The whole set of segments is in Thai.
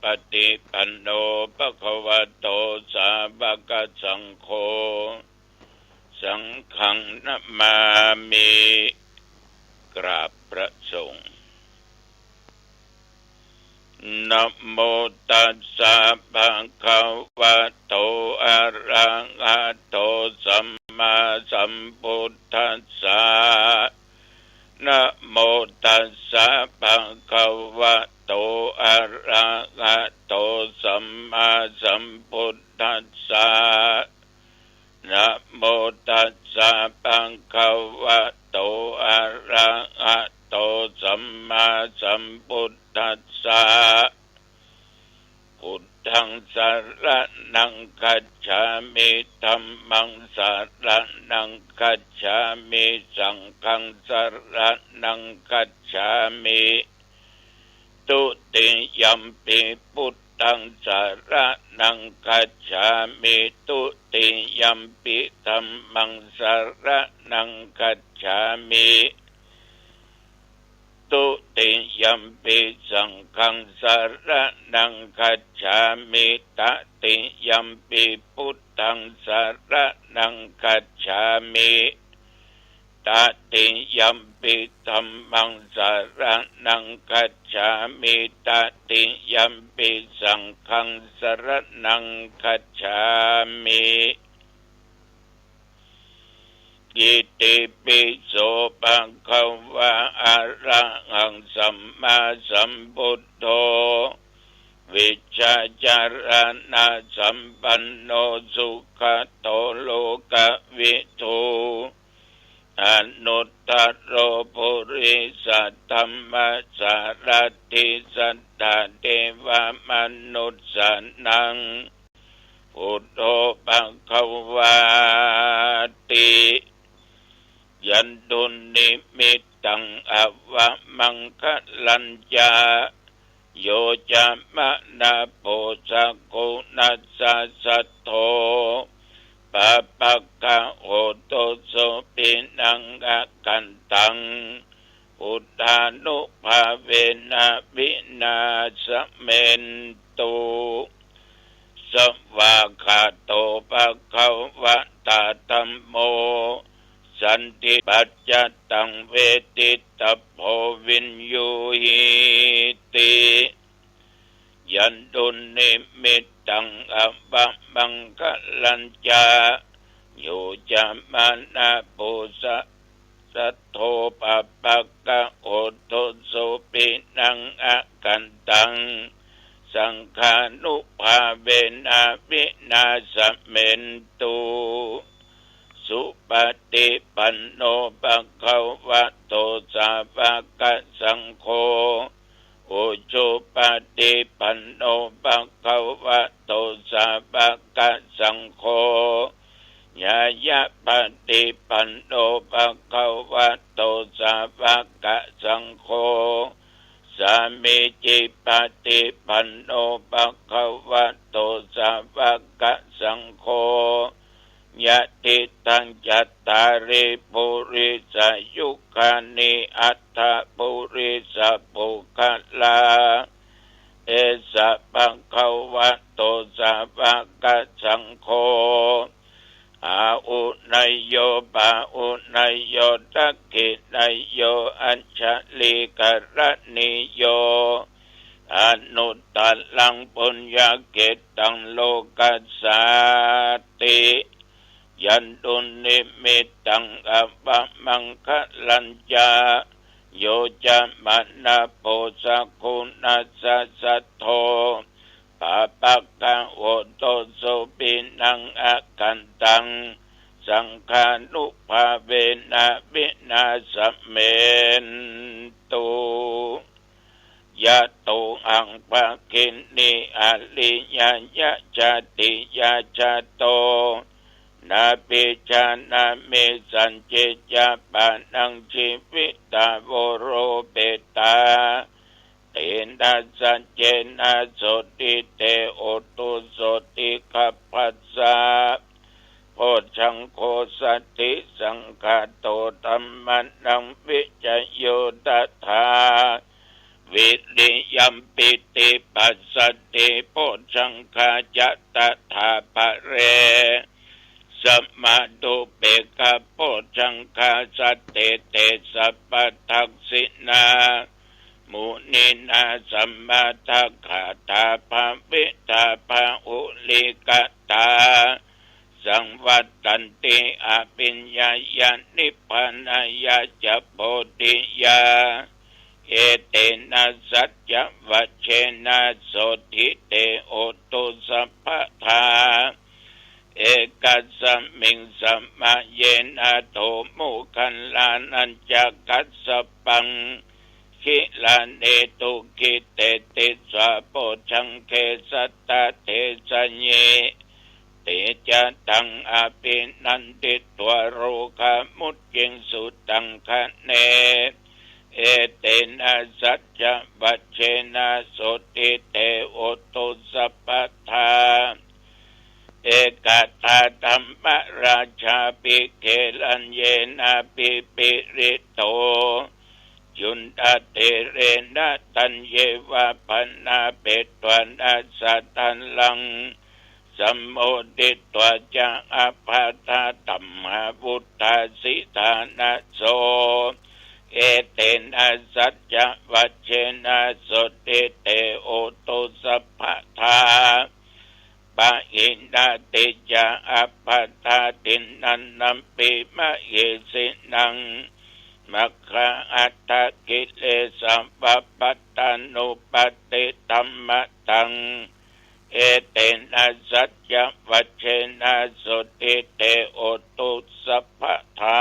ปฏิปันโนภควโตสาวกสังโฆสังฆังนะมามิกราบพระสงฆ์นะโมตัสสะภะคะวะโตอะระหะโตสัมมาสัมพุทธัสสะนะโมตัสสะภะคะวะโตอะระหะโตสัมมาสัมพุทธัสสะนะโมตัสสะภะคะวะโตอะระหะโตสัมมาสัมพุทธัสสะพุทธังสรณังคัจฉามิธัมมังสรณังคัจฉามิสังฆังสรณังคัจฉามิตุติยัมปิพุทธังสรณังคัจฉามิตุติยัมปิธัมมังสรณังคัจฉามิตุติยัมปิสังฆังสรณังคัจฉามิตติยัมปิพุทธังสรณังคัจฉามิตติยัมปิธัมมังสรณังคัจฉามิตติยัมปิสังฆังสรณังคัจฉามิอิติปิโสภะคะวะอะระหังสัมมาสัมพุทโธวิชชาจารณะสัมปันโนสุขโตโลกวิทูอนุตตโรปุริสัทธัมมสารถิสัทธาเทวมนุสสานังพุทโธภคะวาติยันตุนิมิตตังอวะมังคะลัญจาโยจามะนาโพสะโกนัสสะสัทโธปะปะกะโหโตโสปินังอะกันตังพุทธานุภาเวนะวินาศเมนตุสวากขาโตภะคะวะตาธัมโมสันติปัจจตังเวทิตาโพวินยูหิติยันตุนิมิตตังอวะมังคะลัญจาโยจามานะปุสะสัทโธปะปะกะโอโตโสปินังอะกันตังสังฆานุภาเวนะวินาศเมนตุสุปฏิปันโนภะคะวะโตสาวกสังโฆอุชุปฏิปันโนภะคะวะโตสาวกสังโฆญาญะปฏิปันโนภะคะวะโตสาวกสังโฆสามิจิปฏิปันโนภะคะวะโตสาวกสังโฆยะติตังจัตตาริปุริสยุคานิอัตถปุริสปุคะลาเอสะภะคะวะโตสาวกสังโฆอาอุนัยโยปะอุนัยโยทักขินัยโยอัญชลิกรณิโยอนุตตลังปุญญเกตังโลกัสสาติยันตุนิมิตตังอวะมังคะลัญจาโยจามะนะโพสะกุนัสสะสัทโธปะปะกะโหโตโสปินังอะกันตังสังฆานุภาเวนะวินาศเมนตุยะโตอังปะกินนิอะลิยะยะจติยะจโตนาปิจานามิสัญจิจาปานังชีวิตาโวโรเปตาเตนะสัจเจนะโสติเตโอตุโสติคัพพัสสะโพชังโคสัตติสังฆโตธัมมันังวิจโยตถา วิริยัมปิติปัสสติโพชังคาจัตตถาภะเรสัมมาตุเปกะโพชังคาสัตเตเตสัพพทักษินามุนินาสัมมาทัคขาตาภะวิตาภะอุลิกตาสังวัตตันติอภิญญายานิพพานายาจะโพธิยาเอเตนะสัจจวัชเชนะโสทิเตโอตุสัพพทาเอกัสสมิงสัมมาเยนะโทมุขันลานัญจกัสสปังขิลาเนตุกิเตติสะโพชังเคสัตตะเทสะเยเตจะตังอภินันติตัวโรคามุตยิงสุตังคะเนเอเตนะสัจจวัชเชนะโสติเตโอตุสัพพทาเอกตาธัมมราชาปิเกลัญเยนะปิปิริโตจุนตเตเรนะตัญเยวะปันนาเปตวนาสัตตันลังสัมโมดิตวจะอภาตาตัมหาพุทธาสิทานะโสเอเตนะสัจจวัชเชนะโสติเตโอตุสัพพทาปะหินาติจาอภาตาตินันนัมปิมะเยสินังมัคคะอัตตกิเลสัมปปัตตานุปติตัมมะตังเอเตนะสัจจวัชเชนะโสติเตโอตุสัพพทา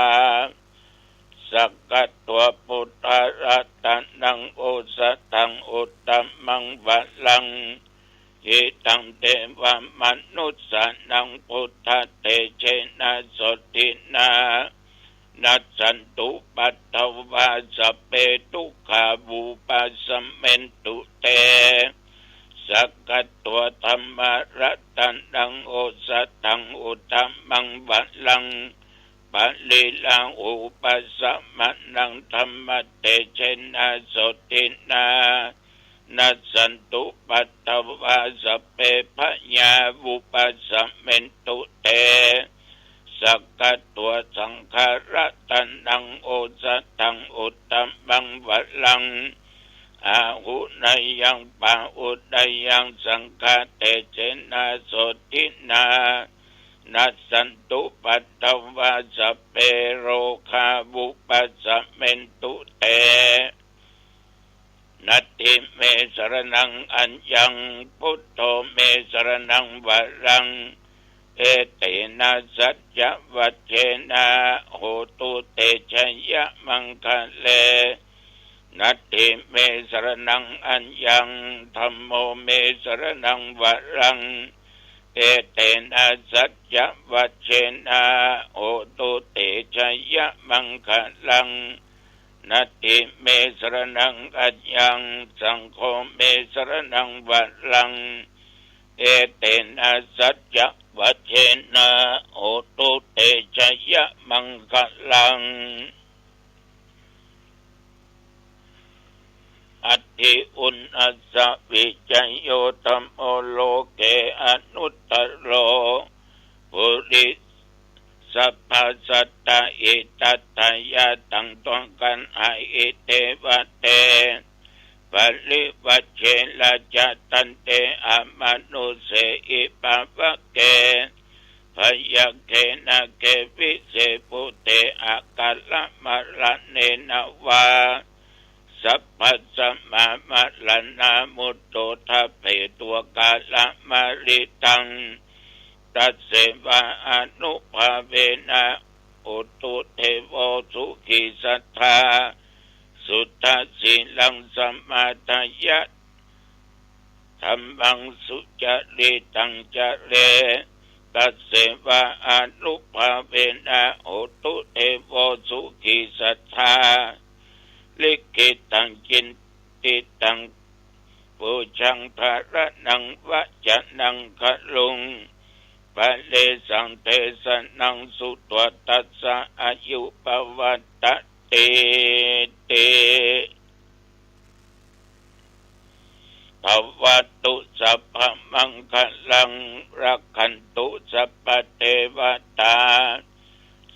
สักกะตัวพุทธรัตนังโอสตังอุตตมังวะลังหิตังเทวมนุสสานังพุทธเตเชนะโสตินานัสสันตุปัตตวาสัพเพทุกขาวูปัสสมเมนตุเตสักกะตัวธรรมรัตนังโอสตังอุตตมังวะลังปะลิลังอุปัสสมนังธรรมเตเชนะโสตินานัสสันตุปัตตวาสัพเพพญาวุปัสสเมนตุเตสักกะตัวสังขารตันังโอสตังอุตตมังวะลังอาหุนายังปะอุดายังสังฆเตเจนะโสตินานัสสันตุปัตตวาสัพเพโรคาวุปัสสเมนตุเตนัตถิเมสรณังอัญญังพุทโธเมสรณังวะรังเอเตนะสัจจวัชเชนะโหตุเตชะยะมังคะเลนัตถิเมสรณังอัญญังธัมโมเมสรณังวะรังเอเตนะสัจจวัชเชนะโหตุเตชะยะมังคะลังนัตถิเมสรณังอัญญังสังโฆเมสรณังวะรังเอเตนะสัจจวัชเชนะโหตุเตชะยะมังคะลังอัตถิอุณอัสสวิจโยธัมโมโลเกอนุตตโรปุริสัพพสัตตะอิตัตถยะตังตังกันหาอิเทวะเตปริวัชเชละจัตตันเตอมนุเสอิปะวะเกพยัคเขนะเกวิเสปุเตอะกัลละมะระเนนะวาสัพพสัมมามะละนามุตโตทัพเพตัวกาละมะริตังตัสเสวะอนุภาเวนะอุตุเทโวสุขิสัทธาสุทธสิลังสัมมาทายะธัมมังสุจริตังจเรตัสเสวะอนุภาเวนะอุตุเทโวสุขิสัทธาลิขิตังจินติตังปุชังภาระนังวะจะนังคะลุงปะเลสังเทสนังสุตวตัสสะอายุปวัตตะเต ภวัตุสัพพมังคลังรักขันตุสัพพเทวตา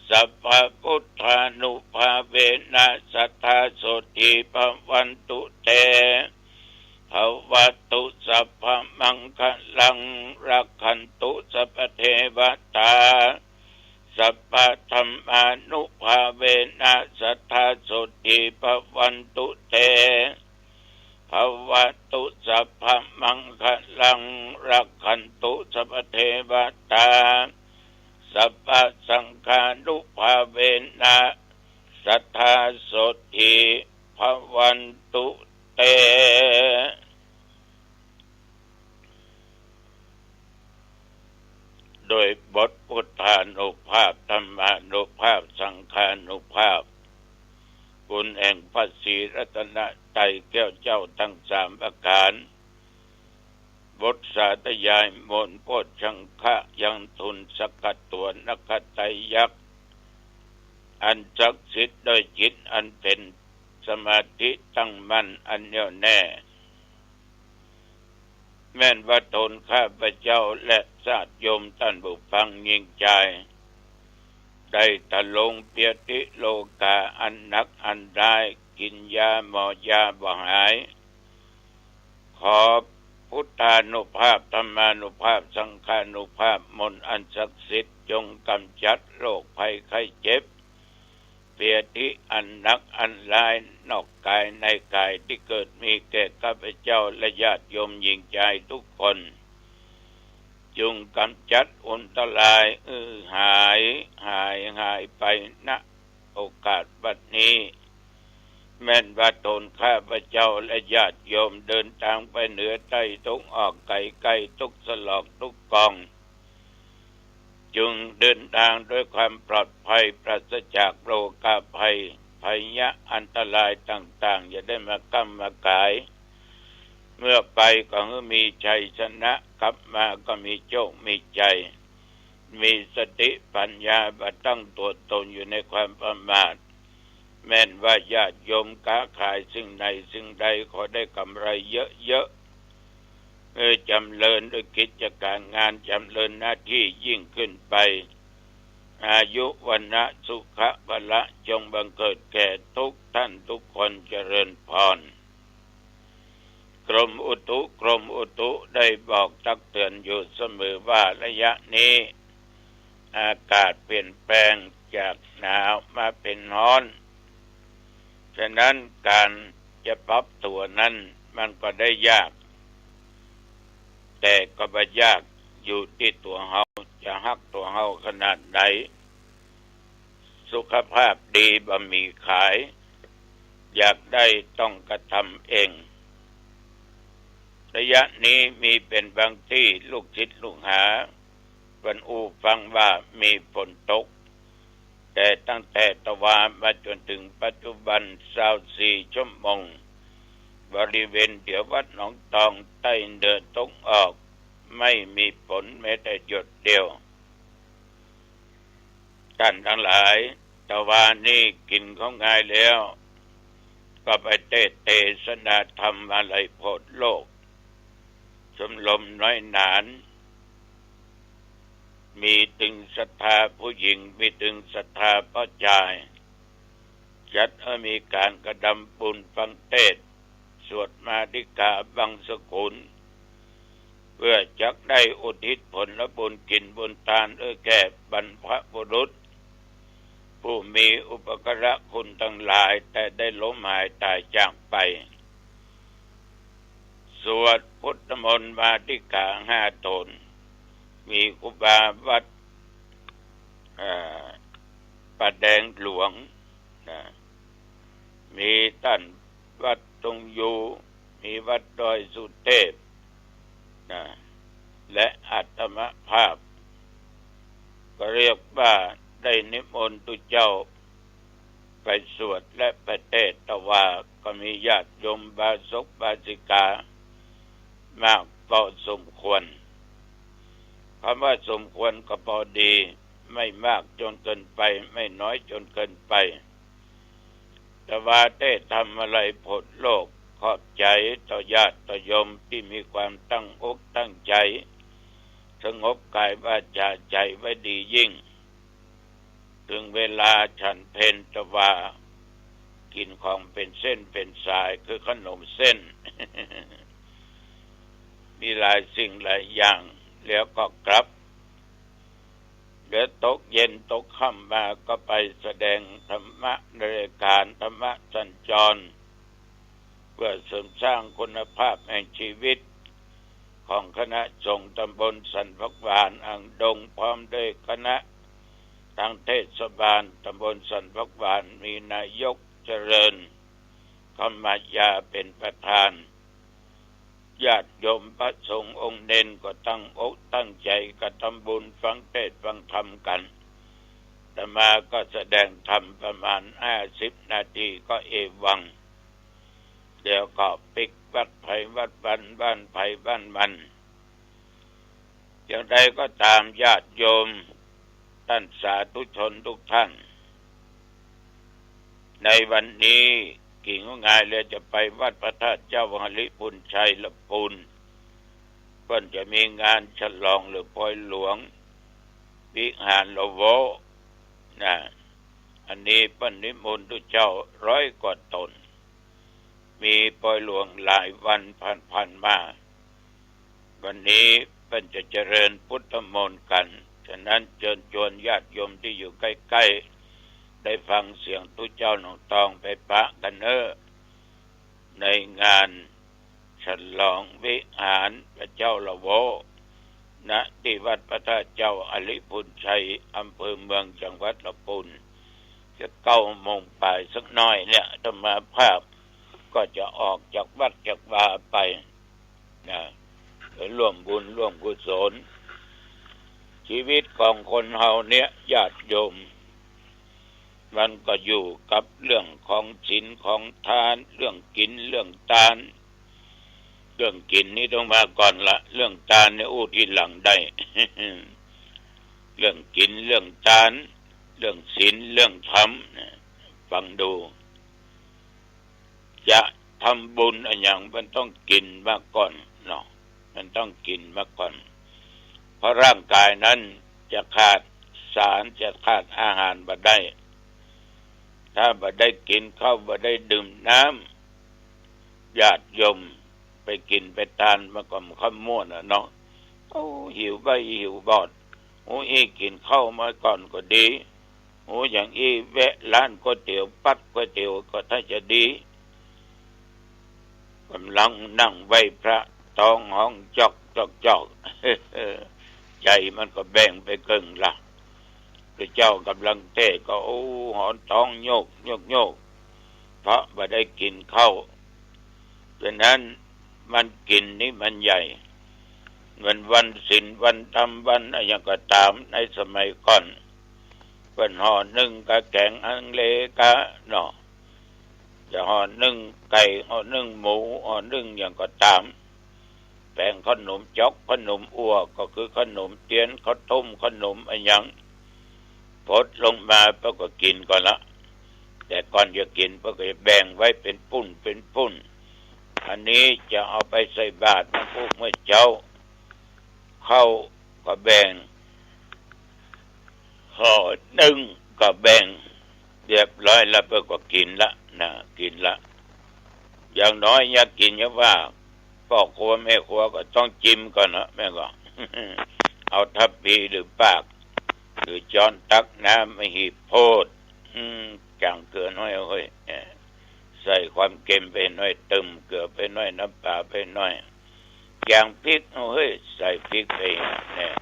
สัพพพุทธานุภาเวนะสัทธาโสติภวันตุเตภวัตุสัพพมังคลังรักขันตุสัพพเทวตาสัพพธรรมานุภาเวนะสัทธาโสติภวันตุเตภวัตุสัพพมังคลังรักขันตุสัพพเทวตาสัพพสังฆานุภาเวนะสัทธาโสติภวันตุเตโดยบทพุทธานุภาพธรรมานุภาพสังฆานุภาพบุญแห่งพระศรีรัตนตรัยแก้วเจ้าทั้งสามประการบทสาธยายมนต์โพชฌังคะยังทุนสกัดตัวนคไตยักษ์อันศักดิ์สิทธิ์โดยจิตอันเป็นสมาธิตั้งมั่นอันแน่วแน่แม้นว่าตนข้าพเจ้าและญาติโยมท่านผู้ฟังยิ่งใจได้ตะลงเปียติโลกาอันหนักอันได้กินยาหมอยาบ่หายขอพุทธานุภาพธรรมานุภาพสังฆานุภาพมนต์อันศักดิ์สิทธิ์จงกำจัดโรคภัยไข้เจ็บเปียติอันหนักอันร้ายนอกกายในกายที่เกิดมีแก่ข้าพเจ้าและญาติโยมหญิงใจทุกคนจงกำจัดอันตรายหายไปณโอกาสบัดนี้แม้นว่าตนข้าพเจ้าและญาติโยมเดินทางไปเหนือใต้ทุกออกไกลทุกสลอกทุกกองจงเดินทางด้วยความปลอดภัยปราศจากโรคภัยภัยยะอันตรายต่างๆอย่าได้มาก้ำมากายเมื่อไปก็มีชัยชนะกลับมาก็มีโชคมีใจมีสติปัญญาบัตั้งตัวตนอยู่ในความประมาทแม้นว่าญาติโยมค้าขายสิ่งใดสิ่งใดขอได้กำไรเยอะจำเริญด้วยกิจการงานจำเริญหน้าที่ยิ่งขึ้นไปอายุวันนะสุขะพละจงบังเกิดแก่ทุกท่านทุกคนเจริญพรกรมอุตุได้บอกตักเตือนอยู่เสมอว่าระยะนี้อากาศเปลี่ยนแปลงจากหนาวมาเป็นร้อนฉะนั้นการจะปรับตัวนั้นมันก็ได้ยากแต่ก็ไม่ยากอยู่ที่ตัวเฮาจะฮักตัวเฮาขนาดไหนสุขภาพดีบ่มีขายอยากได้ต้องกระทำเองระยะนี้มีเป็นบางที่ลูกศิษย์ลูกหาวันฟังว่ามีฝนตกแต่ตั้งแต่ตะวันมาจนถึงปัจจุบัน24 ชั่วโมงบริเวณเดี๋ยววัดหนองตองใต้เดินตกออกไม่มีฝนแม้แต่หยดเดียวท่านทั้งหลายตะวันนี้กินของง่ายแล้วก็ไปเทศนาธรรมอะไรโพดโลกชมรมน้อยหนานมีถึงศรัทธาผู้หญิงมีถึงศรัทธาพ่อชายจัดมีการกระดำบุญฟังเทศน์สวดมาติกาบังสกุลเพื่อจักได้อุทิศผลและบุญกินบุญทานแก่บรรพบุรุษผู้มีอุปการะคุณทั้งหลายแต่ได้ล้มหายตายจากไปสวดพุทธมนต์มาติกา5 ตนมีครูบาวัดป่าแดงหลวงนะมีท่านวัดตรงอยู่มีวัดดอยสุเทพนะและอาตมภาพก็เรียกว่าได้นิมนต์ตุเจ้าไปสวดและประเทศตะวาก็มีญาติโยมบาศกบาสิกามากพอสมควรคำว่าสมควรก็พอดีไม่มากจนเกินไปไม่น้อยจนเกินไปแต่ว่าได้ทำอะไรผลโลกข ขอบใจต่อญาติต่อโยมที่มีความตั้งอกตั้งใจสงบกายวาจาใจไว้ดียิ่งถึงเวลาฉันเพลตะวากินของเป็นเส้นเป็นสายคือขนมเส้น มีหลายสิ่งหลายอย่างแล้วก็กลับเดี๋ยวตกเย็นตกค่ำมาก็ไปแสดงธรรมะในรายการธรรมะสัญจรเพื่อเสริมสร้างคุณภาพแห่งชีวิตของคณะสงฆ์ตำบลสันพักหวานอ่างดงพร้อมด้วยคณะทางเทศบาลตำบลสันพักหวานมีนายกเจริญคำมาญาเป็นประธานญาติโยมพระสงฆ์องค์เน้นก็ตั้งอกตั้งใจกระทำบุญฟังเทศน์ฟังธรรมกันอาตมาก็แสดงธรรมประมาณ50 นาทีก็เอวังเดี๋ยวก็ปิกวัดไผ่วัดบ้านไผ่บ้านมันอย่างใดก็ตามญาติโยมท่านสาธุชนทุกท่านในวันนี้กิ่งง่ายเลยจะไปวัดพระธาตุเจ้าหลิปุณชัยละปูนเพิ่นจะมีงานฉลองหรือปล่อยหลวงวิหารละโวนะอันนี้เพิ่นนิมนต์ทุกเจ้า100 กว่าตนมีปล่อยหลวงหลายวันผ่านมาวันนี้เพิ่นจะเจริญพุทธมนต์กันฉะนั้นเชิญชวนญาติโยมที่อยู่ใกล้ๆได้ฟังเสียงทุกเจ้าหนองตองไปปะกันเนอะในงานฉลองวิหารพระเจ้าละโวณที่วัดพระธาตุเจ้าอลิพุนชัยอำเภอเมืองจังหวัดลำพูนจะ9 โมงปลายสักน้อยเนี่ยธรรมาภาพก็จะออกจากวัดจากวาไปนะร่วมบุญร่วมกุศลชีวิตของคนเฮาเนี่ยญาติโยมมันก็อยู่กับเรื่องของศีลของทานเรื่องกินเรื่องทานเรื่องกินนี่ต้องมาก่อนละเรื่องทานเนี่ยทีหลังได้ เรื่องกินเรื่องทานเรื่องศีลเรื่องธรรมฟังดูจะทำบุญอะไรอย่างมันต้องกินมาก่อนเนาะมันต้องกินมาก่อนเพราะร่างกายนั้นจะขาดสารจะขาดอาหารบ่ได้ถ้าบ่ได้กินข้าวบ่ได้ดื่มน้ำญาติโยมไปกินไปทานมาก่อนข้าวม่วนเนาะโอ้หิวใบหิวบอดโอ้กินข้าวมาก่อนก็ดีโอ้อย่างแวะร้านก๋วยเตี๋ยวปัดก๋วยเตี๋ยวก็ถ้าจะดีกำลังนั่งไหว้พระท้องห้องจอกใจมันก็แบ่งไปครึ่งละพระเจ้ากำลังเทศก็หอนท้องโยกเพราะบ่ได้กินข้าวดังนั้นมันกินนี่มันใหญ่เหมือนวันศีลวันธรรมวันอะไรก็ตามในสมัยก่อนเป็นห่อนึ่งกะแกงอังเลกะเนาะจะห่อนึ่งไก่ห่อนึ่งหมูห่อนึ่งอย่างก็ตามแป้งขนมจอกขนมอั่วก็คือขนมเตียนข้าวต้มขนมอะไรอย่างพดลงมาเพื่อก็กินก่อนละแต่ก่อนจะกินเพื่อก็แบ่งไว้เป็นปุ้นอันนี้จะเอาไปใส่บาตรพวกเมื่อเจ้าเข้าก็แบ่งห่อนึ่งก็แบ่งเรียบร้อยแล้วเพื่อก็กินละนะกินละอย่างน้อยอยากกินเนี่ยว่าพ่อครัวแม่ครัวก็ต้องจิ้มก่อนนะแม่ก็ เอาทัพพีหรือปากหรือช้อนตักน้ำไม่หีบโพดจางเกลือน้อยเฮ้ยใส่ความเค็มไปหน่อยตึมเกลือไปหน่อยน้ำปลาไปหน่อยอย่างพริกเฮ้ยใส่พริกไปเนี่ย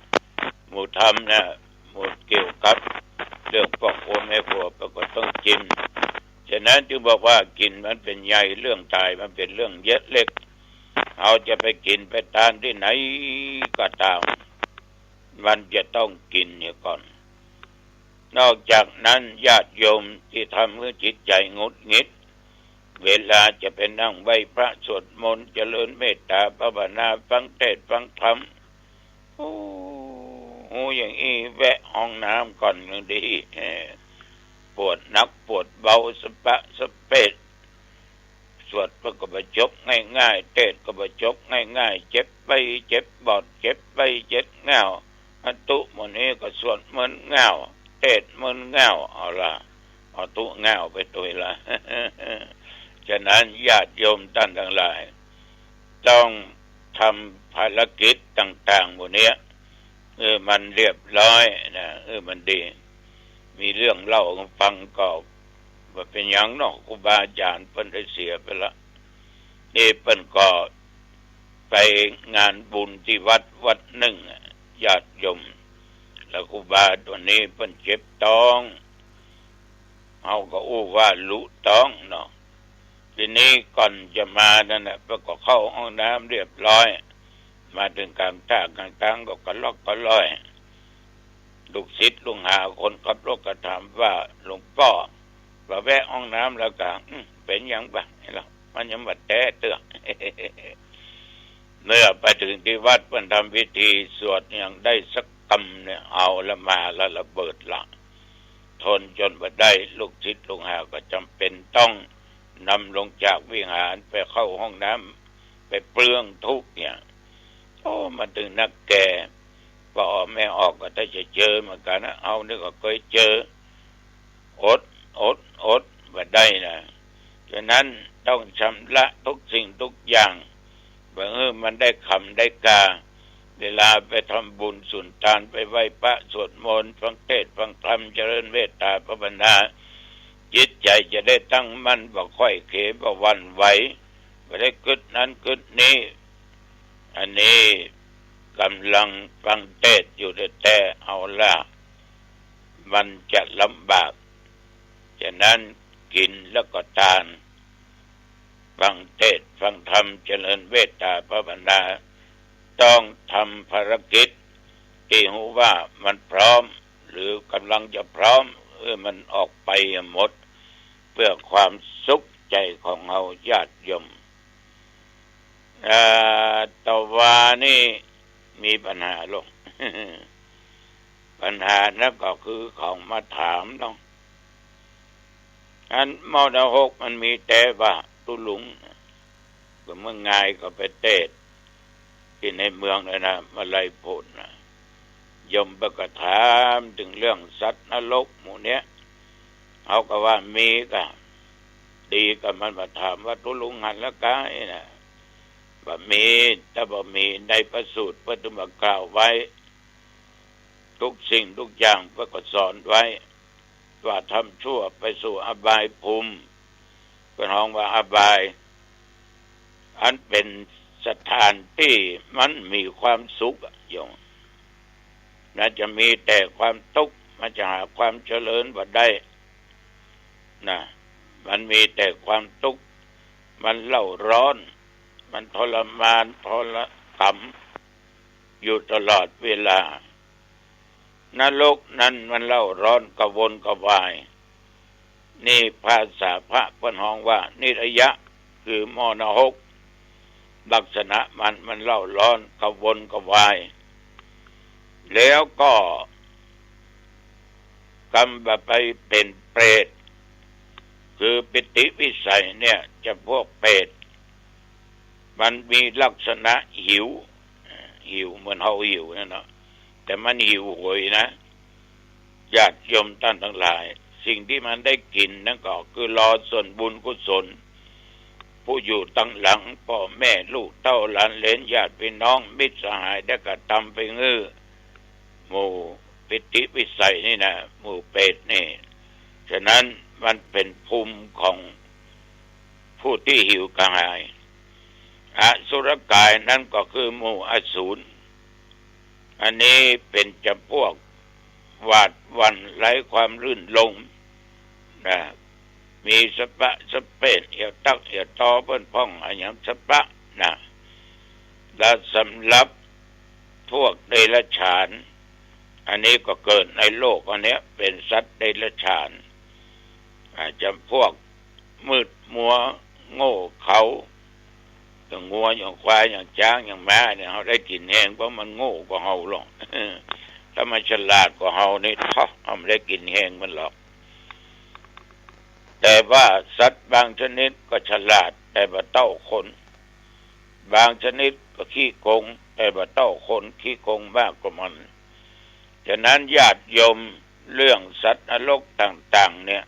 หมูทำนะหมูเกี่ยวกับเรื่องพ่อครัวแม่ครัวก็ต้องจิ้มฉะนั้นจึงบอกว่ากินมันเป็นใหญ่เรื่องตายมันเป็นเรื่องเยอะเล็กเอาจะไปกินไปทานที่ไหนก็ตามมันจะต้องกินเนี่ยก่อนนอกจากนั้นญาติโยมที่ทำให้จิตใจงดงิดเวลาจะไปนั่งไหว้พระสวดมนต์เจริญเมตตาภาวนาฟังเทศน์ฟังธรรมอย่างแวะห้องน้ำก่อนยังดีปวดนักปวดเบาสะปะสะเปด สวดเพิ่นก็บ่จบง่ายๆเทศก็บ่จบง่ายๆเจ็บไปเจ็บบอดเจ็บไปเจ็บแง่วอันตุมื้อนี้ก็สวดเหมือนแง่วเทศเหมือนแง่วเอาล่ะเอาตุแง่วไปตัวละ ฉะนั้นญาติโยมท่านทั้งหลายต้องทำภารกิจต่างๆหมู่นี้มันเรียบร้อยนะมันดีมีเรื่องเล่าให้ฟังก็ว่าเป็นหยังเนาะครูบาอาจารย์เพิ่นได้เสียไปละนี่เพิ่นก็ไปงานบุญที่วัดหนึ่งญาติโยมแล้วครูบาตัวนี้เพิ่นเจ็บท้องเอาก็อู้ว่าลุท้องเนาะทีนี้ก่อนจะมานั่นน่ะเพิ่นก็เข้าห้องน้ำเรียบร้อยมาถึงกลางทางก็กระลอกกระล่อยลูกศิษย์ลุงหาคนขับรถก็ถามว่าหลวงพ่อว่าแวะห้องน้ำแล้วก็เป็นหยังบ้างล่ะมันยังบ่แต้เตือก เมื่อไปถึงที่วัดเพิ่นทำพิธีสวดอย่างได้สักกำเนี่ยเอาละมาแล้วระเบิดละทนจนบ่ได้ลูกศิษย์ลุงหาก็จำเป็นต้องนำลงจากวิหารไปเข้าห้องน้ำไปเปลืองทุกเนี่ยโอ้มาถึงนักแก่พอไม่ออกก็ถ้าจะเจอเหมือนกันนะเอานี่ก็เคยเจออดบ่ได้นะฉะนั้นต้องชำระทุกสิ่งทุกอย่างมันได้คำได้กาเวลาไปทำบุญสุนทานไปไหว้พระสวดมนต์ฟังเทศน์ฟังธรรมเจริญเมตตาภาวนาจิตใจจะได้ตั้งมั่นบ่ค่อยเขบ่หวั่นไหวบ่ได้กึดนั้นกึดนี้อันนี้กำลังฟังเทศน์อยู่แต่เอาละมันจะลำบากฉะนั้นกินแล้วก็ทานฟังเทศน์ฟังธรรมเจริญเมตตาภาวนาต้องทำภารกิจที่รู้ว่ามันพร้อมหรือกำลังจะพร้อมมันออกไปหมดเพื่อความสุขใจของเราญาติโยมตะวานี่มีปัญหาลง ปัญหานั้นก็คือของมาถามต้องอันมอดหกมันมีแต่ว่าตุลุงก็เมื่อไงก็ไปเทศที่ในเมืองเลยนะมาไล่พูดนะยมประกาศถามถึงเรื่องสัตว์นรกหมู่เนี้ยเขาก็ว่ามีก็ดีก็มันมาถามว่าตุลุงหันละกายนะว่ามีแต่บ่มีในพระสูตรพระธรรมกล่าวไว้ทุกสิ่งทุกอย่างพระก็สอนไว้ว่าทำชั่วไปสู่อบายภูมิเป็นห้องว่าอบายอันเป็นสถานที่มันมีความสุขอยู่น่าจะมีแต่ความทุกข์มันจะหาความเจริญบ่ได้นะมันมีแต่ความทุกข์มันเล่าร้อนมันทรมานทรกรรมอยู่ตลอดเวลานรกนั้นมันเล่าร้อนกระวนกระวายนี่ภาษาพระเพิ่นฮ้องว่านิระยะคือมนหกลักษณะมันเล่าร้อนกระวนกระวายแล้วก็กำบัดไปเป็นเปรตคือปิติวิสัยเนี่ยจะพวกเปรตมันมีลักษณะหิวเหมือนเฮาหิวนั่นเนาะแต่มันหิวโหยนะญาติโยมท่านทั้งหลายสิ่งที่มันได้กินนั่นก็คือรอส่วนบุญกุศลผู้อยู่ตั้งหลังพ่อแม่ลูกเต้าหลานเหลนญาติพี่น้องมิตรสหายได้กระทำไปงื้อหมู่ปิติวิสัยนี่นะหมู่เปรตนี่ฉะนั้นมันเป็นภูมิของผู้ที่หิวกระหายอสุรกายนั่นก็คือหมู่อสูรอันนี้เป็นจำพวกหวาดหวั่นไร้ความรื่นรมย์นะมีสปะสเปนเอียวตักเอียวตอเพิ่นพ่องอันยังสปะนะและสำหรับพวกเดรัจฉานอันนี้ก็เกิดในโลกอันนี้เป็นสัตว์เดรัจฉานจำพวกมืดมัวโง่เขาอย่างงัวอย่างควายอย่างช้างอย่างม้าเนี่ยเขาได้กินแห้งเพราะมันโง่กว่าเฮาหรอกถ้ามันฉลาดกว่าเฮานี่เขาไม่ได้กินแห้งมันหรอกแต่ว่าสัตว์บางชนิดก็ฉลาด แต่บ่เต้าคนบางชนิดก็ขี้โกงแต่บ่เต้าคนขี้โกงมากกว่ามันฉะนั้นญาติโยมเรื่องสัตว์นรกต่างๆเนี่ย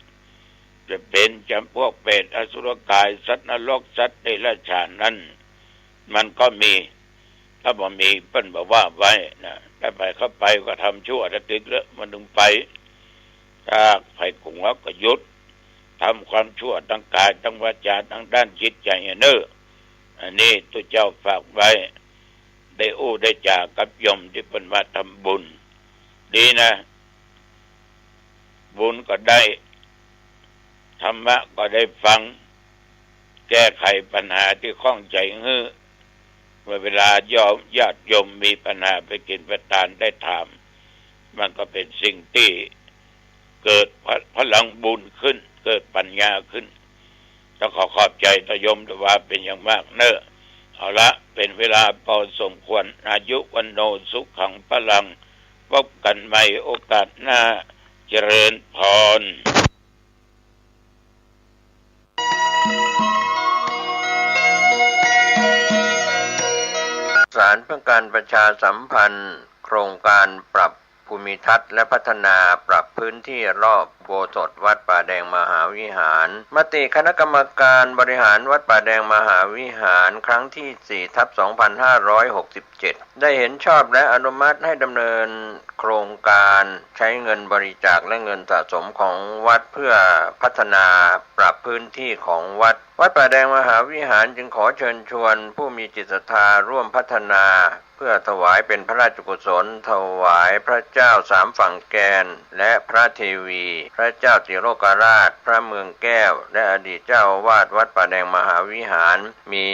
จะเป็นจำพวกเปรตอสุรกายสัตว์นรกสัตว์เดรัจฉานนั้นมันก็มีถ้าบ่มีเพิ่นบอกว่าไว้นะถ้าไปเข้าไปก็ทำชั่วถ้าติดแล้วมันถึงไปถ้าไปกลัวก็หยุดทำความชั่วทั้งกายทั้งวาจาทั้งด้านจิตใจเนออันนี้ตัวเจ้าฝากไว้ได้ได้จากับโยมที่เป็นว่าทำบุญดีนะบุญก็ได้ธรรมะก็ได้ฟังแก้ไขปัญหาที่ข้องใจเมื่อเวลาญาติโยมมีปัญหาไปกินไปทานได้ถามมันก็เป็นสิ่งที่เกิดพลังบุญขึ้นเกิดปัญญาขึ้นต้องขอบใจตโยมด้วยว่าเป็นอย่างมากเนอะเอาละเป็นเวลาพอสมควรอายุวันโนสุขังพลังพบกันใหม่โอกาสหน้าเจริญพรสารเพื่อการประชาสัมพันธ์โครงการปรับภูมิทัศน์และพัฒนาปรับพื้นที่รอบอุโบสถวัดป่าแดงมหาวิหารมติคณะกรรมการบริหารวัดป่าแดงมหาวิหารครั้งที่ 4/2567 ได้เห็นชอบและอนุมัติให้ดำเนินโครงการใช้เงินบริจาคและเงินสะสมของวัดเพื่อพัฒนาปรับพื้นที่ของวัดป่าแดงมหาวิหารจึงขอเชิญชวนผู้มีจิตศรัทธาร่วมพัฒนาเพื่อถวายเป็นพระราชกุศลถวายพระเจ้าสามฝั่งแกนและพระเทวีพระเจ้าติโลกราชพระเมืองแก้วและอดีตเจ้าอาวาสวัดป่าแดงมหาวิหารมี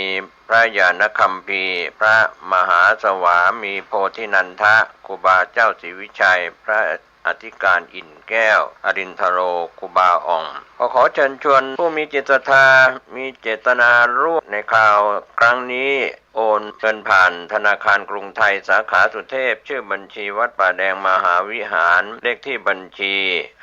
พระญาณคัมภีร์พระมหาสวามีโพธินันทะครูบาเจ้าศรีวิชัยพระอธิการอินแก้วอรินทโรครูบาอ่องขอเชิญชวนผู้มีจิตศรัทธามีเจตนาร่วมในคราวครั้งนี้โอนเงินผ่านธนาคารกรุงไทยสาขาสุเทพชื่อบัญชีวัดป่าแดงมหาวิหารเลขที่บัญชี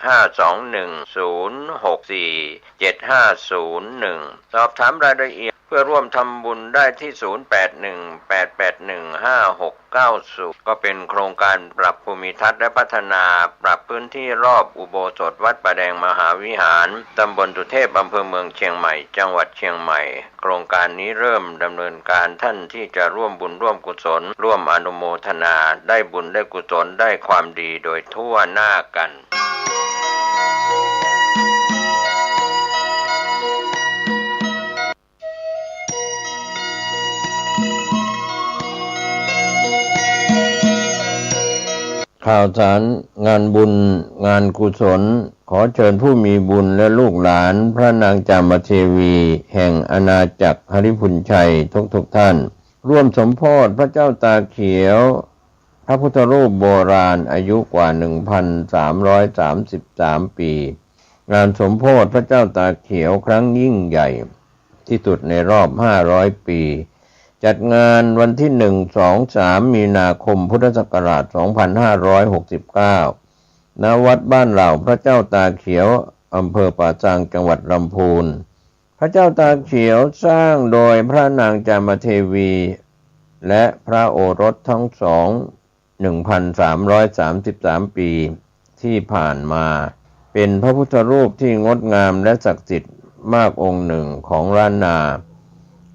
521064750สอบถามรายละเอียดเพื่อร่วมทำบุญได้ที่0818815690ก็เป็นโครงการปรับภูมิทัศน์และพัฒนาปรับพื้นที่รอบอุโบสถวัดป่าแดงมหาวิหารตำบลสุเทพอำเภอเมืองเชียงใหม่จังหวัดเชียงใหม่โครงการนี้เริ่มดำเนินการท่านที่จะร่วมบุญร่วมกุศลร่วมอนุโมทนาได้บุญได้กุศลได้ความดีโดยทั่วหน้ากันข่าวสารงานบุญงานกุศลขอเชิญผู้มีบุญและลูกหลานพระนางจามเทวีแห่งอาณาจักรหฤพุนชัยทุกท่านร่วมสมโภชพระเจ้าตาเขียวพระพุทธรูปโบราณอายุกว่า 1,333 ปีงานสมโภชพระเจ้าตาเขียวครั้งยิ่งใหญ่ที่สุดในรอบ500 ปีจัดงานวันที่ 1-2-3 มีนาคมพุทธศักราช 2569 ณ วัดบ้านเหล่าพระเจ้าตาเขียวอำเภอป่าซางจังหวัดลำพูนพระเจ้าตาเขียวสร้างโดยพระนางจามเทวีและพระโอรสทั้งสอง 1,333 ปีที่ผ่านมาเป็นพระพุทธรูปที่งดงามและศักดิ์สิทธิ์มากองค์หนึ่งของล้านนา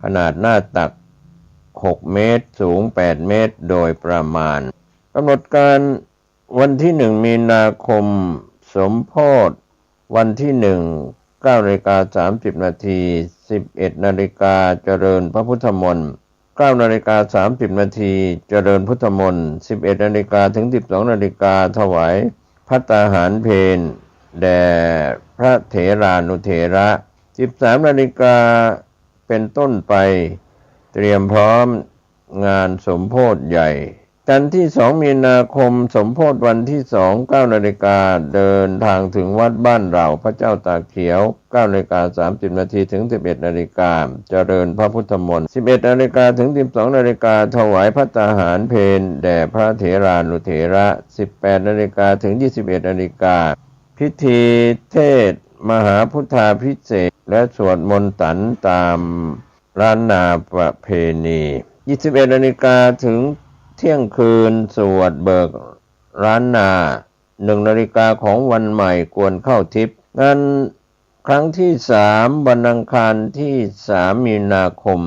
ขนาดหน้าตัก6 เมตรสูง8 เมตรโดยประมาณกำหนดการวันที่ 1 มีนาคมสมโภชวันที่ 1 9:30 นาที 11 นาฬิกาเจริญพระพุทธมนต์ 9:30 นาทีเจริญพุทธมนต์ 11 นาฬิกาถึง 12 นาฬิกาถวายภัตตาหารเพลแด่พระเถรานุเถระ 13 นาฬิกาเป็นต้นไปเตรียมพร้อมงานสมโภชใหญ่จันทร์ที่ 2 มีนาคมสมโภชวันที่ 2 9 นาฬิกาเดินทางถึงวัดบ้านเหล่าพระเจ้าตาเขียว 9:30 นาทีถึง 11 นาฬิกาเจริญพระพุทธมนต์ 11 นาฬิกาถึง 12 นาฬิกาถวายภัตตาหารเพลแด่พระเถรานุเถระ 18 นาฬิกาถึง 21 นาฬิกาพิธีเทศน์มหาพุทธาภิเษก และสวดมนต์ตันตามล้านนาประเพณี 21 นาฬิกาถึงเที่ยงคืนสวดเบิกล้านนา 1 นาฬิกาของวันใหม่กวนเข้าทิพย์งานครั้งที่ 3 วันอังคารที่ 3 มีนาคม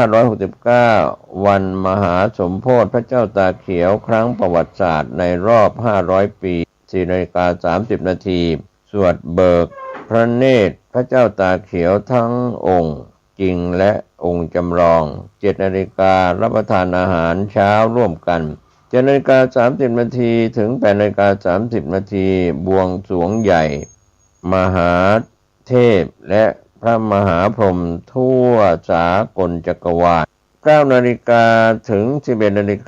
2569 วันมหาสมโภชพระเจ้าตาเขียวครั้งประวัติศาสตร์ในรอบ 500 ปี 4 นาฬิกา 30 นาที สวดเบิกพระเนตรพระเจ้าตาเขียวทั้งองค์จริงและองค์จำลอง 7 นาฬิการับประทานอาหารเช้าร่วมกัน 7 นาฬิกา 30 นาทีถึง 8 นาฬิกา 30 นาทีบวงสรวงใหญ่มหาเทพและพระมหาพรหมทั่วสากลจักรวาล 9 นาฬิกาถึง 11 นาฬิกา